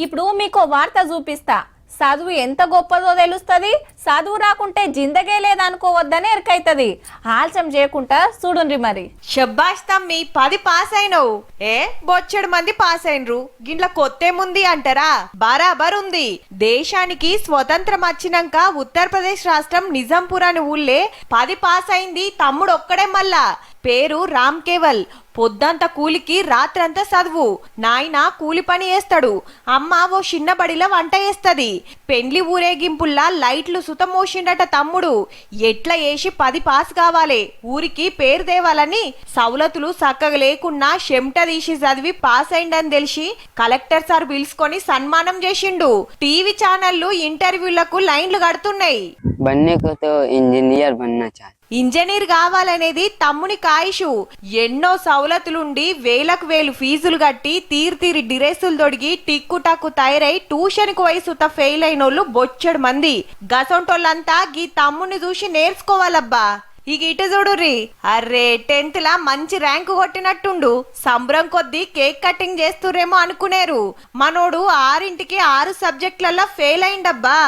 ఇప్పుడు మీకు వార్త చూపిస్తా. చదువు ఎంత గొప్పదో తెలుస్తుంది. చదువు రాకుంటే జిందగే లేదనుకోవద్దని ఎరకైతుంది. ఆలస్యం చేయకుండా చూడుండ్రి మరి. షబ్బాష్ తమ్మి 10 పాస్ అయినవు. బొచ్చెడు మంది పాస్ అయినరు, గిట్ల కొత్తేముంది అంటారా? బరాబర్ ఉంది. దేశానికి స్వతంత్రం వచ్చినాక ఉత్తరప్రదేశ్ రాష్ట్రం నిజాంపూర్ అని ఊళ్ళే 10 పాస్ అయింది తమ్ముడు ఒక్కడే. మళ్ళా పేరు రామ్ కేవల్. పొద్దంతా కూలికి రాత్రంతా చదువు. నాయన కూలి పని చేస్తాడు, అమ్మ ఓ చిన్న బడిలో వంట చేస్తది. పెండ్లి ఊరేగింపుల్లా లైట్లు సుతమోసిండట తమ్ముడు. ఎట్లా వేసి 10 పాస్ కావాలి, ఊరికి పేరు తేవాలని సౌలతులు చక్కగా లేకున్నా చెమట తీసి చదివి పాస్ అయిందని తెలిసి కలెక్టర్ సార్ పిలుచుకొని సన్మానం చేసిండు. టీవీ ఛానళ్లు ఇంటర్వ్యూలకు లైన్లు కడుతున్నాయి. ఇంజనీర్ కావాలనేది తమ్ముని కాయిషు. ఎన్నో సౌలతులుండి వేలకు వేలు ఫీజులు కట్టి తీరి డ్రెస్సులు తొడిగి టిక్కు టక్కు తయారై ట్యూషన్ కు వయసుత ఫెయిల్ అయినోళ్ళు బొచ్చెడు మంది. గసొంటోళ్ళంతా గీ తమ్ముని చూసి నేర్చుకోవాలబ్బా. ఇక ఇటు చూడుర్రి, అర్రే 10th లా మంచి ర్యాంకు కొట్టినట్టుండు. సంబరం కొద్దీ కేక్ కటింగ్ చేస్తుర్రేమో అనుకునేరు. మనోడు 6ంటికి 6 సబ్జెక్టులలో ఫెయిల్ అయిండబ్బా.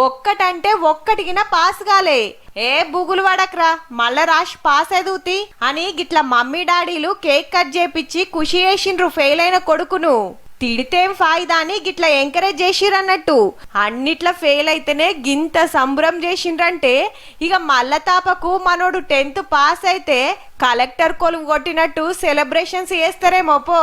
ఒక్కటంటే ఒక్కటికినా పాస్ కాలే. బుగులు పడకరా, మళ్ళా రాసి పాస్ ఎదుగుతి అని గిట్ల మమ్మీ డాడీలు కేక్ కట్ చేపిచ్చి ఖుషి చేసిండ్రు ఫెయిల్ అయిన కొడుకును. తిడితేం ఫాయిదా అని గిట్ల ఎంకరేజ్ చేసిరన్నట్టు. అన్నిట్లా ఫెయిల్ అయితేనే గింత సంబరం చేసిండ్రంటే ఇక మల్ల తాపకు మనోడు 10th పాస్ అయితే కలెక్టర్ కొలువు కొట్టినట్టు సెలబ్రేషన్స్ చేస్తారేమో పో.